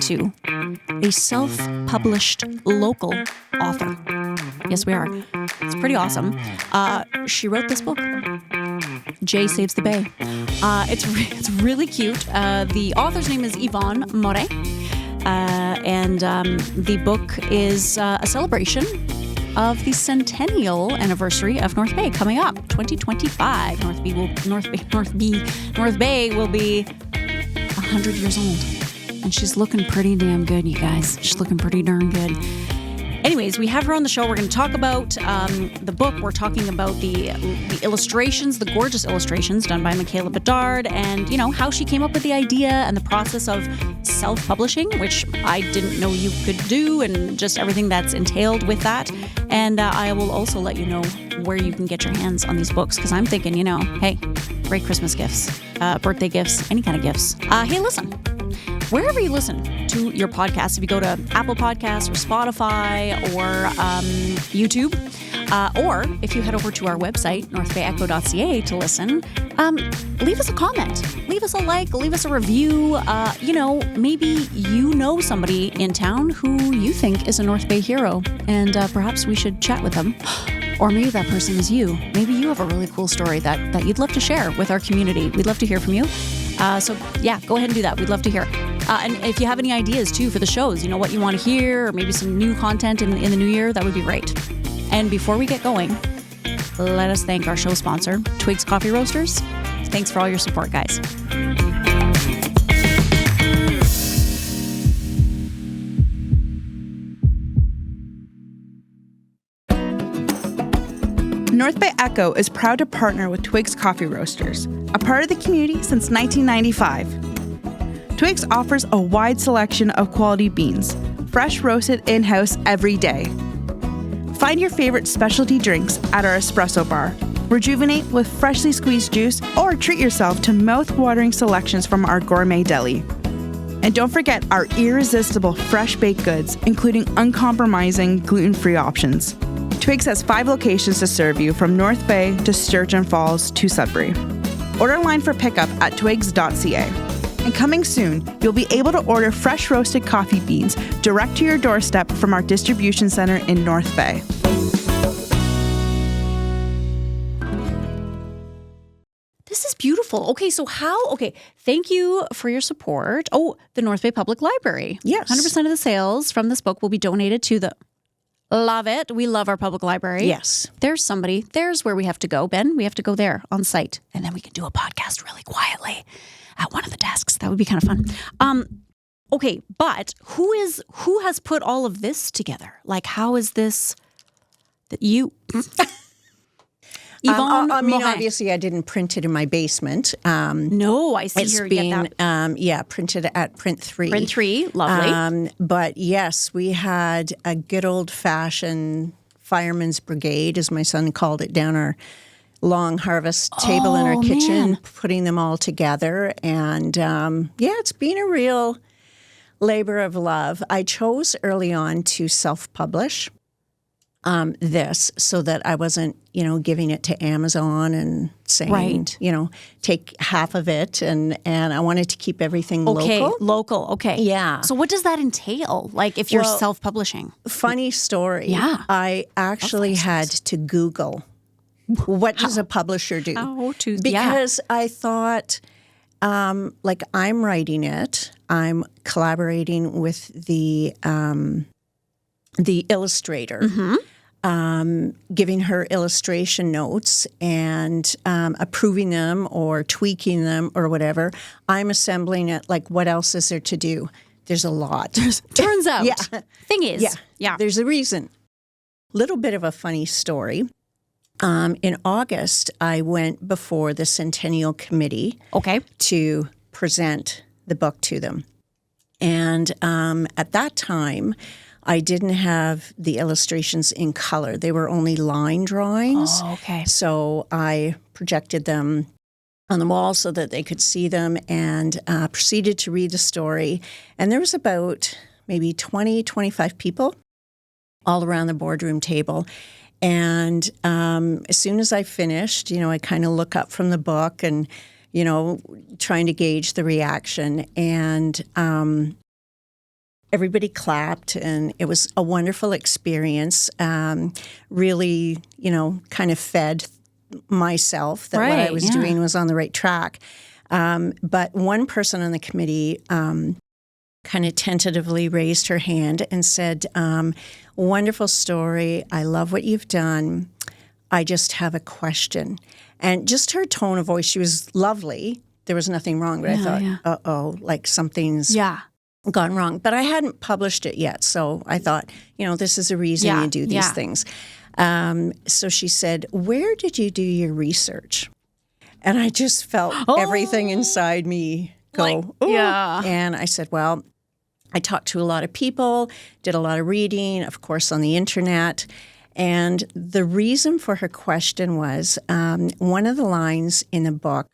to a self-published local author. Yes, we are. It's pretty awesome. She wrote this book, Jay Saves the Bay. It's really cute. The author's name is Yvonne Morin. And the book is a celebration of the centennial anniversary of North Bay coming up, 2025. North Bay will be 100 years old. And she's looking pretty damn good, you guys. She's looking pretty darn good. Anyways, we have her on the show. We're going to talk about the book. We're talking about the illustrations, the gorgeous illustrations done by Michaela Bedard, and, you know, how she came up with the idea and the process of self-publishing, which I didn't know you could do, and just everything that's entailed with that. And I will also let you know where you can get your hands on these books, because I'm thinking, you know, hey, great Christmas gifts, birthday gifts, any kind of gifts. Hey, listen. Wherever you listen to your podcast, if you go to Apple Podcasts or Spotify or YouTube, or if you head over to our website, northbayecho.ca to listen, leave us a comment, leave us a like, leave us a review. You know, maybe you know somebody in town who you think is a North Bay hero, and perhaps we should chat with them. Or maybe that person is you. Maybe you have a really cool story that you'd love to share with our community. We'd love to hear from you. So yeah, go ahead and do that. We'd love to hear. And if you have any ideas too for the shows, you know, what you want to hear, or maybe some new content in the new year, that would be great. And before we get going, let us thank our show sponsor, Twigs Coffee Roasters. Thanks for all your support, guys. North Bay Echo is proud to partner with Twigs Coffee Roasters, a part of the community since 1995. Twigs offers a wide selection of quality beans, fresh roasted in-house every day. Find your favorite specialty drinks at our espresso bar. Rejuvenate with freshly squeezed juice, or treat yourself to mouth-watering selections from our gourmet deli. And don't forget our irresistible fresh baked goods, including uncompromising gluten-free options. Twigs has 5 locations to serve you, from North Bay to Sturgeon Falls to Sudbury. Order online for pickup at twigs.ca. And coming soon, you'll be able to order fresh roasted coffee beans direct to your doorstep from our distribution center in North Bay. This is beautiful. Okay, so thank you for your support. Oh, the North Bay Public Library. Yes. 100% of the sales from this book will be donated to the... Love it. We love our public library. Yes. There's where we have to go, Ben. We have to go there on site. And then we can do a podcast really quietly at one of the desks. That would be kind of fun. Okay, but who has put all of this together? Like, how is this that you... Yvonne Morin. Obviously, I didn't print it in my basement. No, I see here. It's being printed at Print 3. Print 3, lovely. But yes, we had a good old-fashioned fireman's brigade, as my son called it, down our long harvest table in our kitchen, putting them all together. And it's been a real labor of love. I chose early on to self-publish this, so that I wasn't, giving it to Amazon and saying, right. Take half of it, and I wanted to keep everything local. Okay. Yeah. So what does that entail? Like, if you're self-publishing? Funny story. Yeah. I actually had to Google, what does a publisher do? Because I thought, I'm writing it, I'm collaborating with the illustrator, giving her illustration notes and approving them or tweaking them or whatever. I'm assembling it. Like, what else is there to do? There's a lot. Turns out. Yeah. Thing is. Yeah. There's a reason. Little bit of a funny story. In August, I went before the Centennial Committee to present the book to them. And at that time, I didn't have the illustrations in color. They were only line drawings. Oh, okay. So I projected them on the wall so that they could see them, and proceeded to read the story. And there was about maybe 20, 25 people all around the boardroom table. And as soon as I finished, I kind of look up from the book and, trying to gauge the reaction. And everybody clapped, and it was a wonderful experience. Really, kind of fed myself that what I was doing was on the right track. But one person on the committee kind of tentatively raised her hand and said, wonderful story. I love what you've done. I just have a question. And just her tone of voice, she was lovely. There was nothing wrong, but I thought, uh-oh, like something's gone wrong. But I hadn't published it yet, so I thought, this is a reason you do these things. So she said, where did you do your research? And I just felt everything inside me go, And I said, well, I talked to a lot of people, did a lot of reading, of course, on the internet. And the reason for her question was one of the lines in the book,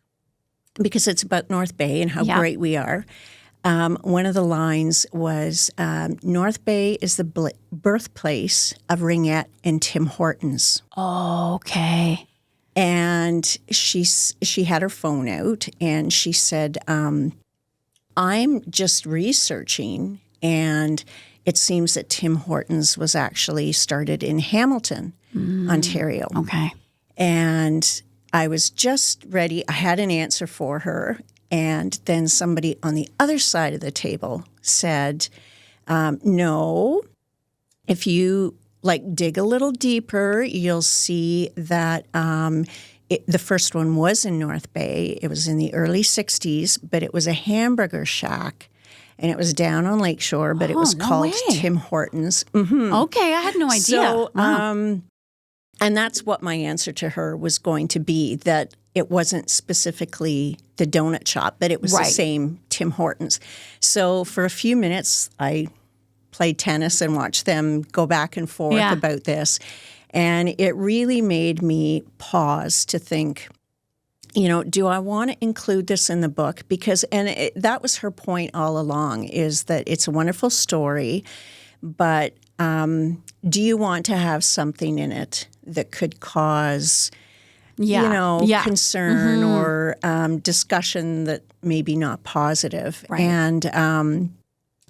because it's about North Bay and how great we are, one of the lines was, North Bay is the birthplace of Ringette and Tim Hortons. Oh, okay. And she had her phone out, and she said, I'm just researching, and it seems that Tim Hortons was actually started in Hamilton, Ontario. Okay. And I was just ready. I had an answer for her. And then somebody on the other side of the table said, no, if you dig a little deeper, you'll see that the first one was in North Bay. It was in the early 60s, but it was a hamburger shack, and it was down on Lakeshore, but it was called Tim Hortons. Mm-hmm. Okay, I had no idea. So, and that's what my answer to her was going to be, that it wasn't specifically the donut shop, but it was the same Tim Hortons. So for a few minutes, I played tennis and watched them go back and forth about this. And it really made me pause to think, do I want to include this in the book? Because, that was her point all along, is that it's a wonderful story, but do you want to have something in it that could cause, concern or discussion that maybe not positive? Right. And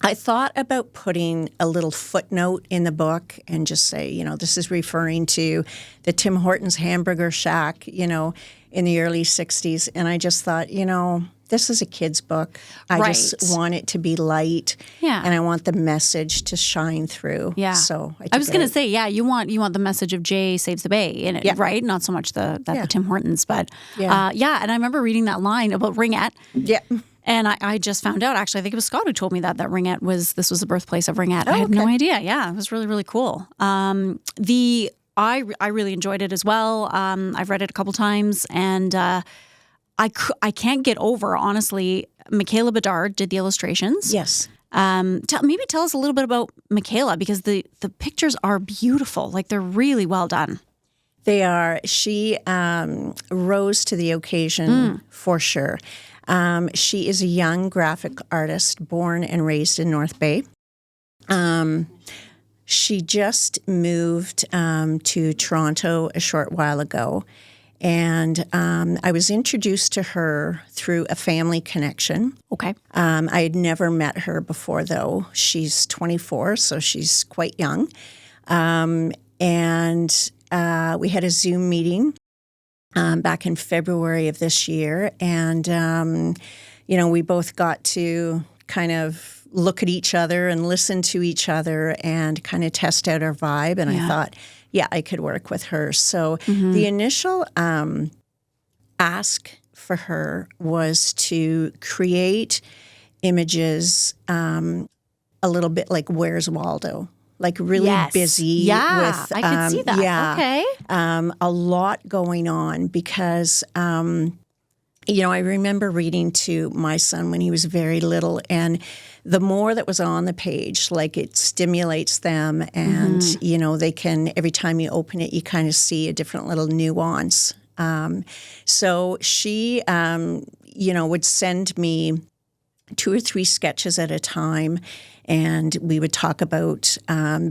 I thought about putting a little footnote in the book and just say, this is referring to the Tim Hortons Hamburger Shack, in the early 60s. And I just thought, this is a kid's book. I just want it to be light. Yeah. And I want the message to shine through. Yeah. So I was going to say, you want the message of Jay Saves the Bay in it, right? Not so much the Tim Hortons, but and I remember reading that line about Ringette. Yeah. And I just found out, actually, I think it was Scott who told me that Ringette was the birthplace of Ringette. I had no idea. Yeah, it was really, really cool. I really enjoyed it as well. I've read it a couple times, and I can't get over, honestly, Michaela Bedard did the illustrations. Yes. Maybe tell us a little bit about Michaela, because the pictures are beautiful. They're really well done. They are. She rose to the occasion for sure. She is a young graphic artist born and raised in North Bay. She just moved to Toronto a short while ago, and I was introduced to her through a family connection. Okay. I had never met her before, though. She's 24, so she's quite young. And we had a Zoom meeting back in February of this year. And, we both got to kind of look at each other and listen to each other and kind of test out our vibe. And I thought, I could work with her. So the initial ask for her was to create images a little bit like Where's Waldo? Really busy with, I could see that. Okay. A lot going on because, I remember reading to my son when he was very little, and the more that was on the page, it stimulates them, and, they can, every time you open it, you kind of see a different little nuance. So she, would send me 2 or 3 sketches at a time. And we would talk about,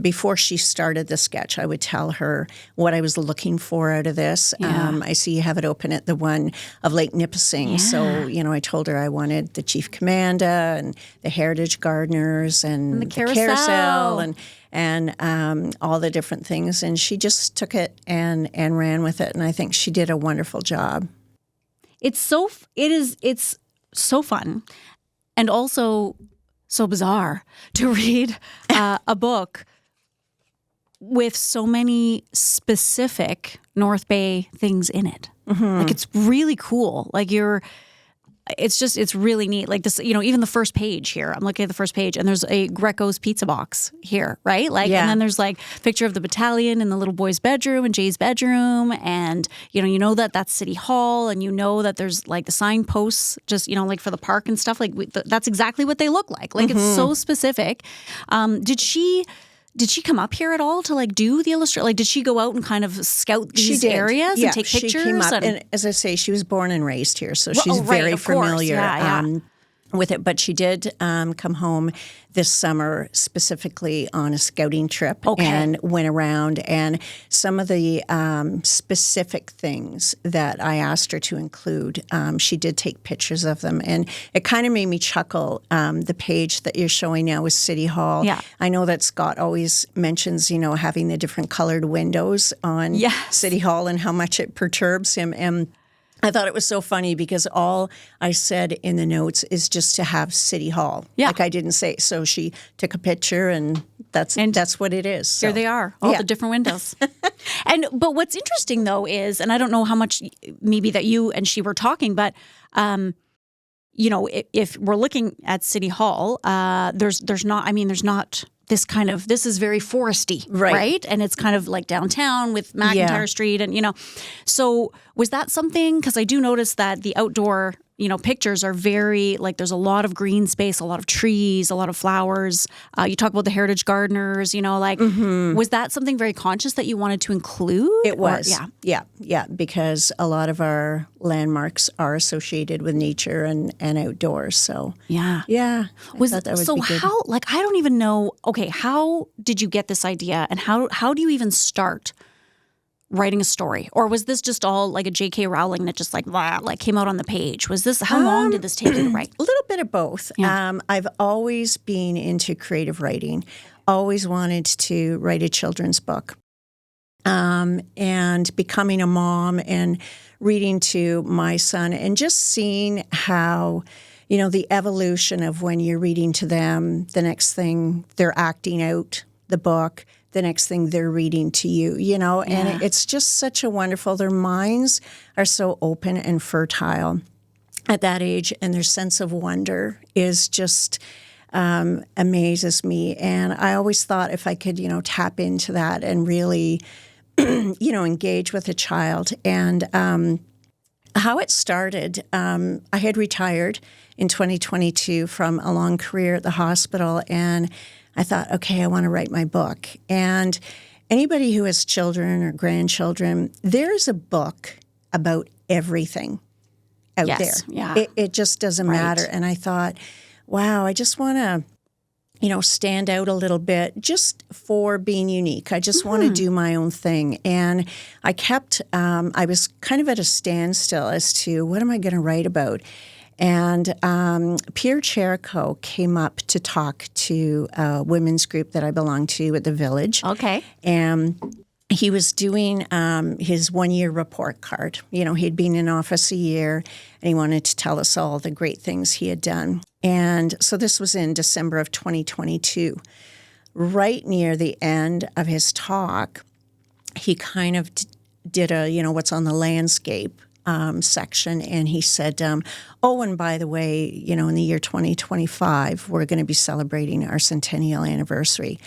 before she started the sketch, I would tell her what I was looking for out of this. Yeah. I see you have it open at the one of Lake Nipissing. Yeah. So, I told her I wanted the Chief Commanda and the Heritage Gardeners and the carousel. and all the different things. And she just took it and ran with it. And I think she did a wonderful job. It's so fun, and also so bizarre to read a book with so many specific North Bay things in it. Mm-hmm. Like, it's really cool. Like, it's really neat. Like this, even the first page here, I'm looking at the first page and there's a Greco's pizza box here, right? Like, yeah. And then there's like picture of the battalion in the little boy's bedroom and Jay's bedroom. And, that's City Hall, and that there's like the signposts just, like for the park and stuff. Like that's exactly what they look like. Like, it's so specific. Did she come up here at all to like do the illustration? Like, did she go out and kind of scout these areas and take pictures? She came up, and as I say, she was born and raised here, so she's very familiar with it. But she did come home this summer specifically on a scouting trip and went around. And some of the specific things that I asked her to include, she did take pictures of them. And it kind of made me chuckle. The page that you're showing now is City Hall. Yeah. I know that Scott always mentions, having the different colored windows on City Hall and how much it perturbs him. And I thought it was so funny because all I said in the notes is just to have City Hall. Yeah. Like, I didn't say. So she took a picture, and that's what it is. So. Here they are, all the different windows. But what's interesting though is, and I don't know how much maybe that you and she were talking, but if we're looking at City Hall, there's not this is very foresty, right? And it's kind of like downtown with McIntyre Street, and so was that something? Because I do notice that the outdoor pictures are very, like, there's a lot of green space, a lot of trees, a lot of flowers. You talk about the Heritage Gardeners, was that something very conscious that you wanted to include? It was. Yeah, because a lot of our landmarks are associated with nature and outdoors. So yeah. I thought that would be good. How, like, I don't even know, how did you get this idea, and how do you even start writing a story? Or was this just all like a J.K. Rowling that just like came out on the page? Was this, how long did this take you to write? A little bit of both. Yeah. I've always been into creative writing, always wanted to write a children's book. And becoming a mom and reading to my son and just seeing how, the evolution of when you're reading to them, the next thing they're acting out the book, the next thing they're reading to you, and it's just such a wonderful, their minds are so open and fertile at that age, and their sense of wonder is just amazes me. And I always thought if I could, tap into that and really, engage with a child. And how it started, I had retired in 2022 from a long career at the hospital, and I thought, okay, I want to write my book. And anybody who has children or grandchildren, there's a book about everything out there. Yeah. It just doesn't matter. And I thought, wow, I just want to, stand out a little bit just for being unique. I just want to do my own thing. And I kept, I was kind of at a standstill as to what am I going to write about? And Pierre Cherico came up to talk to a women's group that I belong to at the Village. Okay. And he was doing his one-year report card. He'd been in office a year, and he wanted to tell us all the great things he had done. And so this was in December of 2022. Right near the end of his talk, he kind of did a, what's on the landscape section, and he said, oh, and by the way, in the year 2025, we're going to be celebrating our centennial anniversary.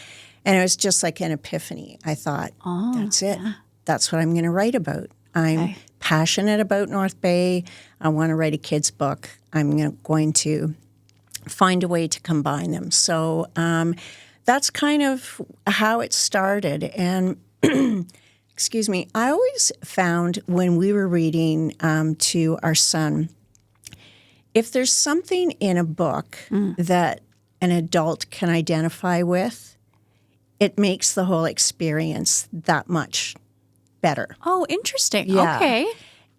And it was just like an epiphany. I thought, that's it. Yeah. That's what I'm going to write about. I'm passionate about North Bay. I want to write a kid's book. I'm going to find a way to combine them. So that's kind of how it started. And excuse me, I always found when we were reading to our son, if there's something in a book that an adult can identify with, it makes the whole experience that much better. Oh, interesting. Yeah. Okay.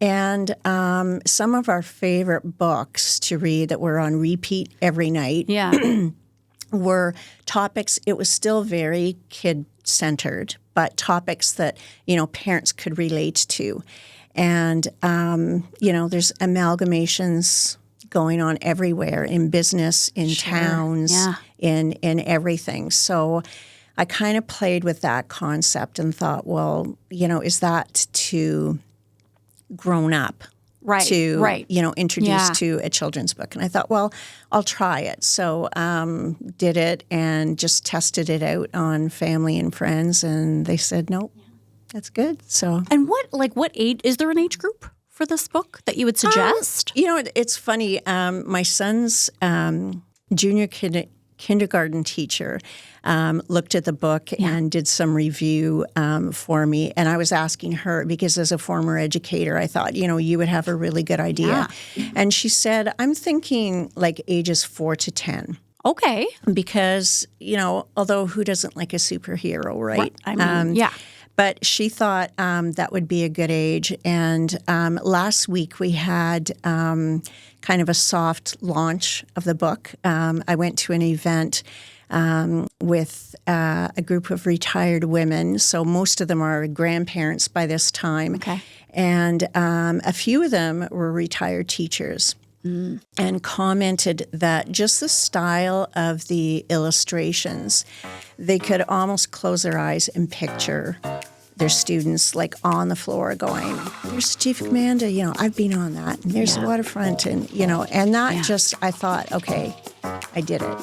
And some of our favorite books to read that were on repeat every night were topics. It was still very kid-centered, but topics that, parents could relate to. And, there's amalgamations going on everywhere in business, in towns, in everything. So I kind of played with that concept and thought, well, is that too grown up to introduce to a children's book? And I thought, well, I'll try it. So did it and just tested it out on family and friends, and they said, nope, that's good. So, and what age, is there an age group for this book that you would suggest? It's funny. My son's junior kindergarten teacher looked at the book and did some review for me. And I was asking her, because as a former educator, I thought, you would have a really good idea. Yeah. And she said, I'm thinking like ages 4 to 10. Okay. Because, although who doesn't like a superhero, right? I mean, But she thought that would be a good age. And last week we had kind of a soft launch of the book. I went to an event with a group of retired women. So most of them are grandparents by this time. Okay. And a few of them were retired teachers. And commented that just the style of the illustrations, they could almost close their eyes and picture their students like on the floor going, there's Chief Commander, I've been on that, and there's the waterfront, and, and that just, I thought, okay, I did it.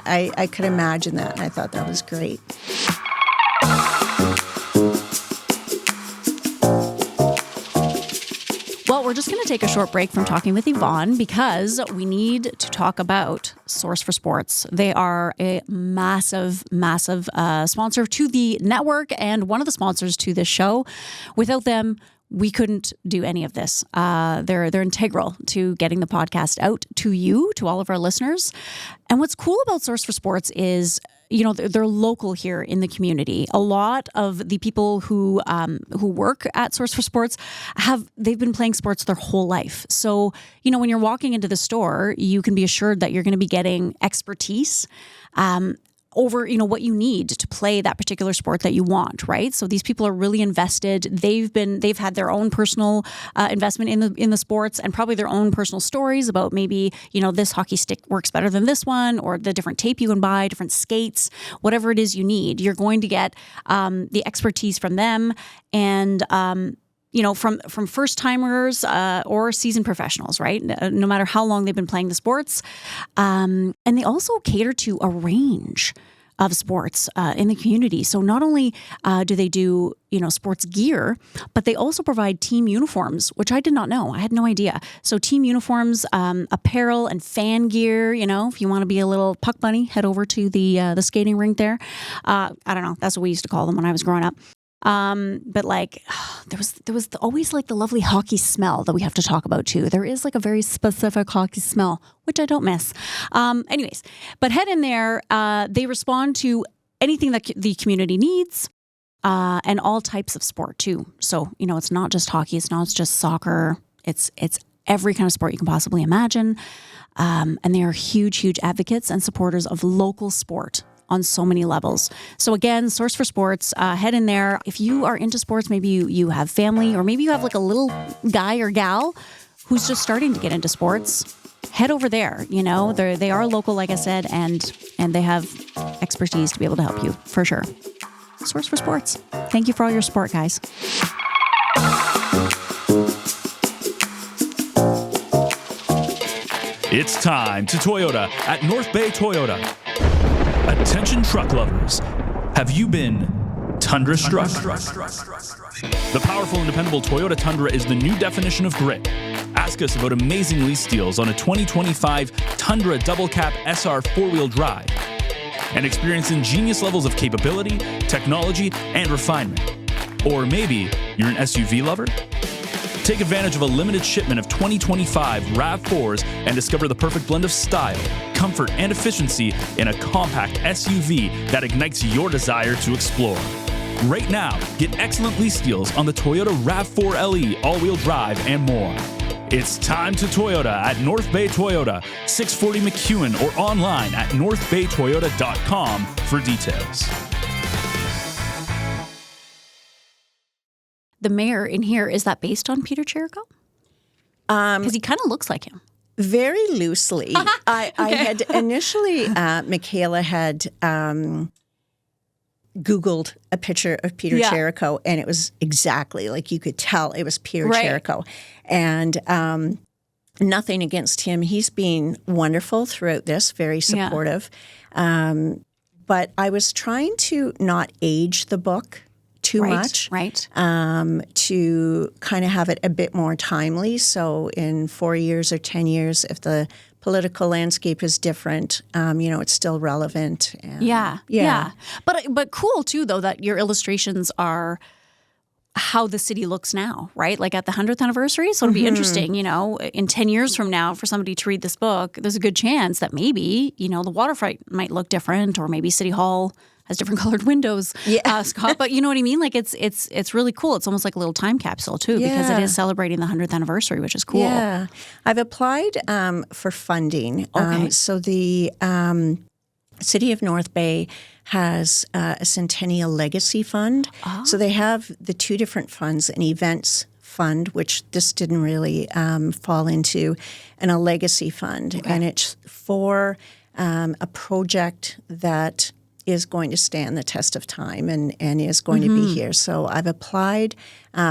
I could imagine that, and I thought that was great. Well, we're just going to take a short break from talking with Yvonne because we need to talk about Source for Sports. They are a massive, massive sponsor to the network and one of the sponsors to this show. Without them, we couldn't do any of this. They're integral to getting the podcast out to you, to all of our listeners. And what's cool about Source for Sports is, they're local here in the community. A lot of the people who work at Source for Sports they've been playing sports their whole life. So, when you're walking into the store, you can be assured that you're going to be getting expertise over, what you need to play that particular sport that you want, right? So these people are really invested. They've had their own personal investment in the sports and probably their own personal stories about maybe, this hockey stick works better than this one, or the different tape you can buy, different skates, whatever it is you need. You're going to get the expertise from them and from first timers or seasoned professionals, right? No matter how long they've been playing the sports. And they also cater to a range of sports in the community. So not only do they do, sports gear, but they also provide team uniforms, which I did not know. I had no idea. So team uniforms, apparel and fan gear, if you want to be a little puck bunny, head over to the skating rink there. I don't know. That's what we used to call them when I was growing up. But there was always like the lovely hockey smell that we have to talk about too. There is like a very specific hockey smell, which I don't miss. Anyways, but head in there. They respond to anything that the community needs, and all types of sport too. So, it's not just hockey. It's not just soccer. It's every kind of sport you can possibly imagine. And they are huge, huge advocates and supporters of local sport on so many levels. So again, Source for Sports, head in there. If you are into sports, maybe you have family, or maybe you have like a little guy or gal who's just starting to get into sports, head over there. They are local, like I said, and they have expertise to be able to help you for sure. Source for Sports. Thank you for all your support, guys. It's time to Toyota at North Bay Toyota. Attention truck lovers, have you been Tundra struck? The powerful and dependable Toyota Tundra is the new definition of grit. Ask us about amazing lease deals on a 2025 Tundra Double Cap SR 4-wheel drive and experience ingenious levels of capability, technology, and refinement. Or maybe you're an SUV lover? Take advantage of a limited shipment of 2025 RAV4s and discover the perfect blend of style, comfort, and efficiency in a compact SUV that ignites your desire to explore. Right now, get excellent lease deals on the Toyota RAV4 LE all-wheel drive and more. It's time to Toyota at North Bay Toyota, 640 McEwen, or online at northbaytoyota.com for details. The mayor in here, is that based on Peter Cherico? Because he kind of looks like him. Very loosely. I had initially, Michaela had Googled a picture of Peter Cherico, and it was exactly like you could tell it was Peter Cherico. And nothing against him. He's been wonderful throughout this, very supportive. But I was trying to not age the book too much. Right. To kind of have it a bit more timely. So in 4 years or 10 years, if the political landscape is different, it's still relevant. And, yeah. But cool too, though, that your illustrations are how the city looks now, right? Like at the 100th anniversary. So it'll be interesting, in 10 years from now, for somebody to read this book, there's a good chance that maybe, the waterfront might look different, or maybe City Hall has different colored windows, Scott. But you know what I mean? Like it's really cool. It's almost like a little time capsule too, because it is celebrating the 100th anniversary, which is cool. Yeah. I've applied for funding. Okay. So the City of North Bay has a Centennial Legacy Fund. Oh. So they have the two different funds, an events fund, which this didn't really fall into, and a legacy fund. Okay. And it's for a project that is going to stand the test of time and is going to be here. So I've applied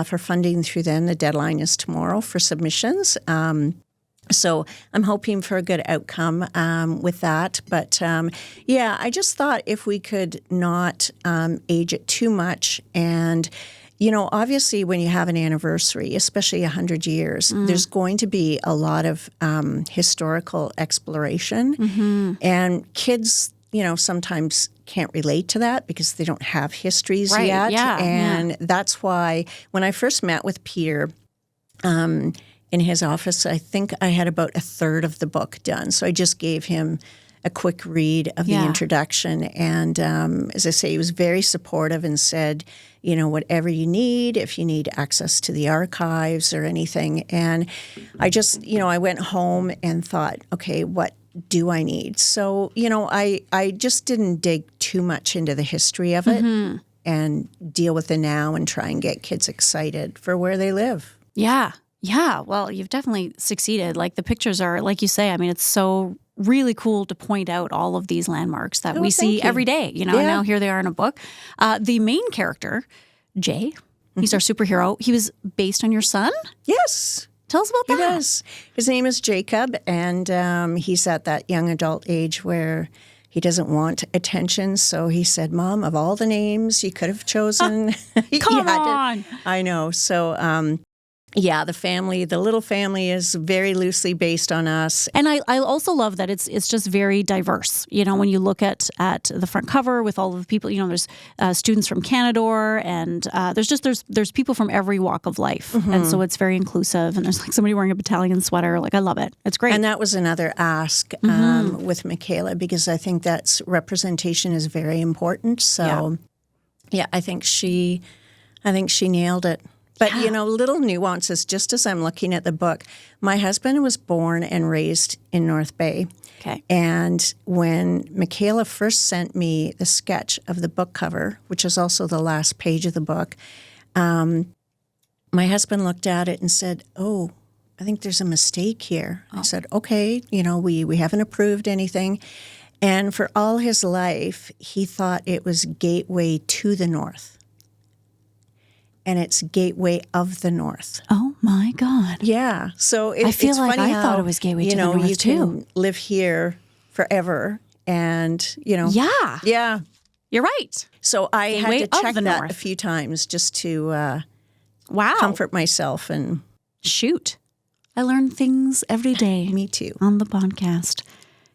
for funding through them. The deadline is tomorrow for submissions. So I'm hoping for a good outcome with that. But I just thought if we could not age it too much. And, obviously when you have an anniversary, especially 100 years, there's going to be a lot of historical exploration. And kids, sometimes can't relate to that because they don't have histories yet. And that's why when I first met with Peter in his office, I think I had about a third of the book done. So I just gave him a quick read of the introduction. And as I say, he was very supportive and said, whatever you need, if you need access to the archives or anything. And I just, I went home and thought, okay, what do I need? So, I just didn't dig too much into the history of it and deal with the now and try and get kids excited for where they live. Yeah. Yeah. Well, you've definitely succeeded. Like the pictures are, like you say, I mean, it's so really cool to point out all of these landmarks that we see every day, and now here they are in a book. The main character, Jay, he's our superhero. He was based on your son? Yes. Tell us about that. He was. His name is Jacob, and he's at that young adult age where he doesn't want attention. So he said, Mom, of all the names you could have chosen. Come on. I know. So, the little family is very loosely based on us. And I also love that it's just very diverse. When you look at the front cover with all of the people, there's students from Canadore, and there's people from every walk of life. And so it's very inclusive, and there's like somebody wearing a battalion sweater. Like, I love it. It's great. And that was another ask with Michaela, because I think that's representation is very important. So I think she nailed it. But, little nuances, just as I'm looking at the book. My husband was born and raised in North Bay. Okay. And when Michaela first sent me the sketch of the book cover, which is also the last page of the book, my husband looked at it and said, "Oh, I think there's a mistake here." I said, "Okay, we haven't approved anything." And for all his life, he thought it was Gateway to the North. And it's Gateway of the North. Oh my God! Yeah, so I feel it's like funny I thought it was Gateway to the North you too. Can live here forever, and yeah, you're right. So I Gateway had to check of the that North. a few times just to wow, comfort myself. And shoot, I learn things every day. Me too. On the podcast.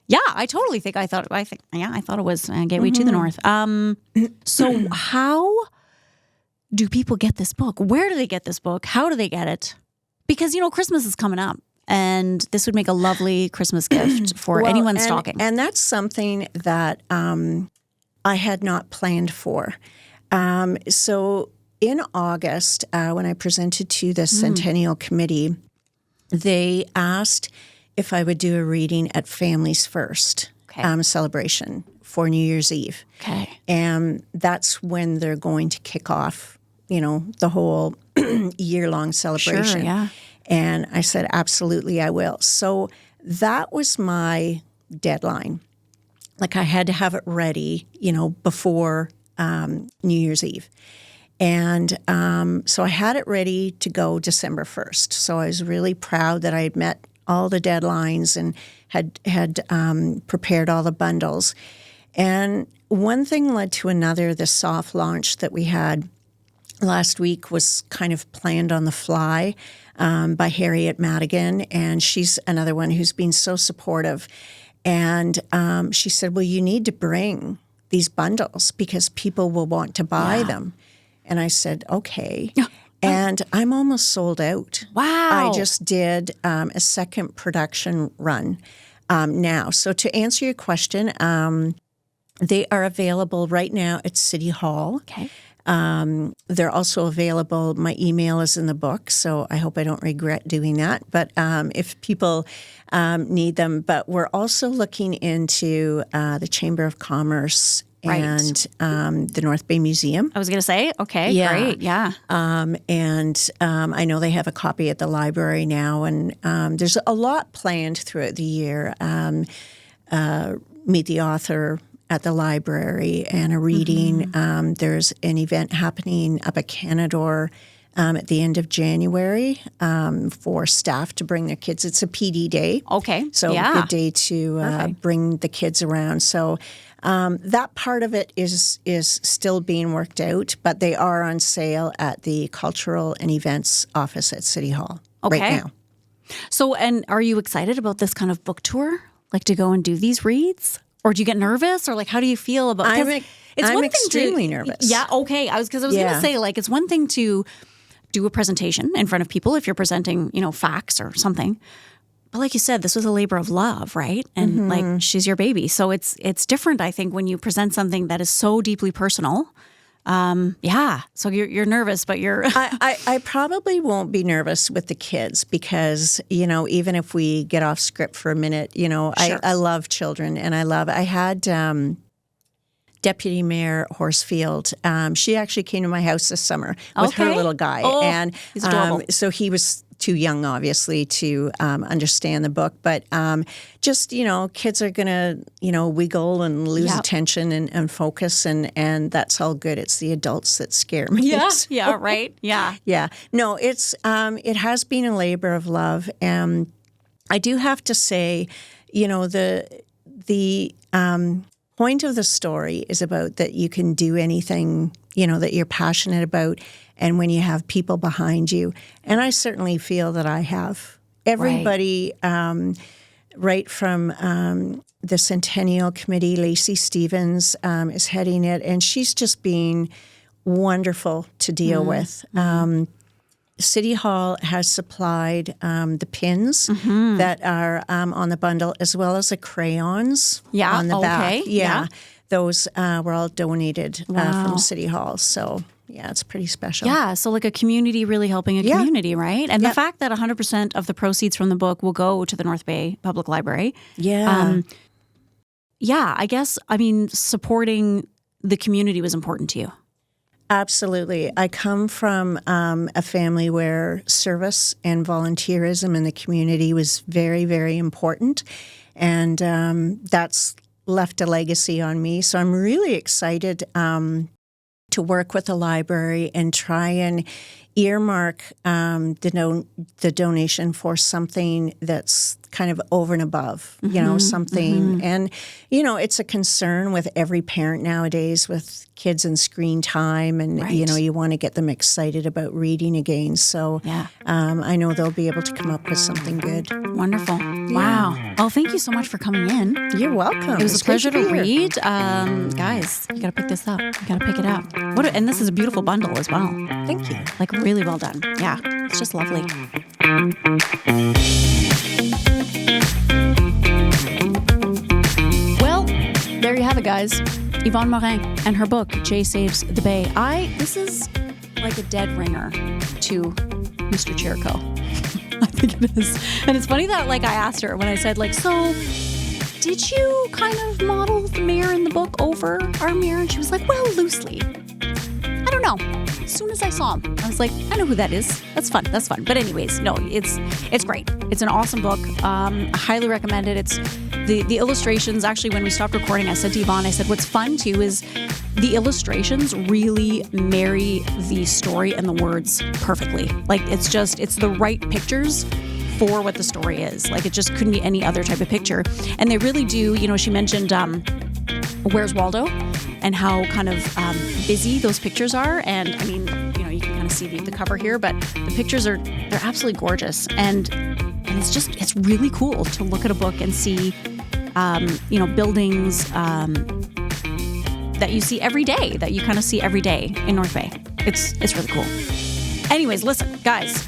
Yeah, I totally think I thought it was Gateway to the North. So how do people get this book? Where do they get this book? How do they get it? Because, Christmas is coming up. And this would make a lovely Christmas gift for anyone stalking. And that's something that I had not planned for. So in August, when I presented to the Centennial Committee, they asked if I would do a reading at Families First celebration for New Year's Eve. Okay. And that's when they're going to kick off, the whole year-long celebration. Sure, yeah. And I said, absolutely, I will. So that was my deadline. Like I had to have it ready, before New Year's Eve. And so I had it ready to go December 1st. So I was really proud that I had met all the deadlines and had prepared all the bundles. And one thing led to another. The soft launch that we had last week was kind of planned on the fly by Harriet Madigan, and she's another one who's been so supportive. And she said, well, you need to bring these bundles because people will want to buy them. And I said, okay. And I'm almost sold out. Wow. I just did a second production run now. So to answer your question, they are available right now at City Hall. Okay. They're also available. My email is in the book, so I hope I don't regret doing that. But if people need them, but we're also looking into the Chamber of Commerce and the North Bay Museum. I was going to say, okay, great, yeah. And I know they have a copy at the library now, and there's a lot planned throughout the year. Meet the author at the library and a reading. There's an event happening up at Canadore at the end of January for staff to bring their kids. It's a PD day. Okay. So a good day to bring the kids around. So that part of it is still being worked out, but they are on sale at the Cultural and Events office at City Hall right now. So, and are you excited about this kind of book tour? Like to go and do these reads? Or do you get nervous? Or like, how do you feel about it? I'm extremely nervous. Yeah, okay. I was going to say, like, it's one thing to do a presentation in front of people if you're presenting, facts or something. But like you said, this was a labor of love, right? And like, she's your baby. So it's different, I think, when you present something that is so deeply personal. So you're nervous, but you're... I probably won't be nervous with the kids because, even if we get off script for a minute, sure. I love children and I had Deputy Mayor Horsfield. She actually came to my house this summer with her little guy. Oh, and he's adorable. So he was too young, obviously, to understand the book. But just, kids are going to, wiggle and lose attention and focus. And that's all good. It's the adults that scare me. Yeah, so, yeah, right. Yeah. Yeah. No, it's it has been a labor of love. And I do have to say, the point of the story is about that you can do anything, that you're passionate about, and when you have people behind you. And I certainly feel that I have. Everybody, right from the Centennial Committee, Lacey Stevens is heading it, and she's just being wonderful to deal with. City Hall has supplied the pins that are on the bundle, as well as the crayons on the back. Yeah. Those were all donated from City Hall. So, yeah, it's pretty special. Yeah, so like a community really helping a community, right? And the fact that 100% of the proceeds from the book will go to the North Bay Public Library. Yeah. I guess, supporting the community was important to you. Absolutely. I come from a family where service and volunteerism in the community was very, very important. And that's left a legacy on me. So I'm really excited to work with the library and try and earmark the donation for something that's kind of over and above, you know, something. And, you know, it's a concern with every parent nowadays with kids and screen time. And, you know, you want to get them excited about reading again. So I know they'll be able to come up with something good. Wonderful. Wow. Well, thank you so much for coming in. You're welcome. It was a pleasure to read. Guys, you got to pick this up. You got to pick it up. And this is a beautiful bundle as well. Thank you. Like really well done. Yeah. It's just lovely. Well, there you have it, guys. Yvonne Morin and her book, Jay Saves the Bay. This is like a dead ringer to Mr. Chirico. I think it is. And it's funny that, like, I asked her when I said, like, so did you kind of model the mayor in the book over our mayor? And she was like, well, loosely. I don't know. As soon as I saw him, I was like, I know who that is. That's fun. But anyways, no, it's great. It's an awesome book. I highly recommend it. It's the illustrations. Actually, when we stopped recording, I said to Yvonne, I said, what's fun too is the illustrations really marry the story and the words perfectly. Like it's the right pictures for what the story is. Like it just couldn't be any other type of picture. And they really do, you know, she mentioned Where's Waldo and how kind of busy those pictures are. And I mean, you know, you can kind of see the cover here, but the pictures they're absolutely gorgeous. And it's really cool to look at a book and see, you know, buildings that you see every day, that you kind of see every day in North Bay. It's really cool. Anyways, listen, guys,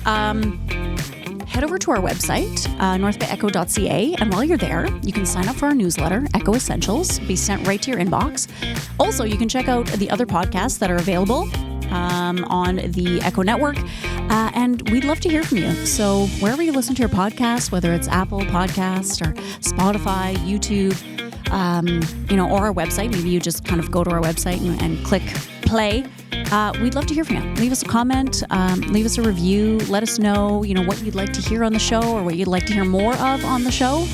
head over to our website, northbayecho.ca, and while you're there, you can sign up for our newsletter, Echo Essentials, be sent right to your inbox. Also, you can check out the other podcasts that are available on the Echo Network, and we'd love to hear from you. So wherever you listen to your podcast, whether it's Apple Podcasts or Spotify, YouTube, you know, or our website, maybe you just kind of go to our website and click play. We'd love to hear from you. Leave us a comment, leave us a review, let us know, you know, what you'd like to hear on the show or what you'd like to hear more of on the show.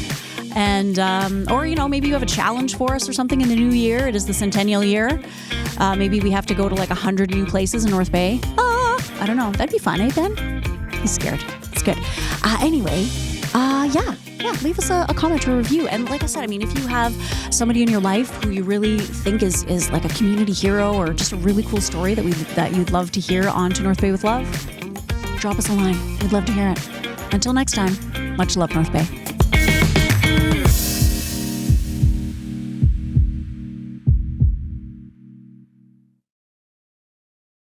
And, or, you know, maybe you have a challenge for us or something in the new year. It is the centennial year. Maybe we have to go to like 100 new places in North Bay. I don't know. That'd be fun, eh, Ben? He's scared. It's good. Anyway, yeah, leave us a comment or a review. And like I said, I mean, if you have somebody in your life who you really think is like a community hero or just a really cool story that you'd love to hear on To North Bay with Love, drop us a line. We'd love to hear it. Until next time, much love, North Bay.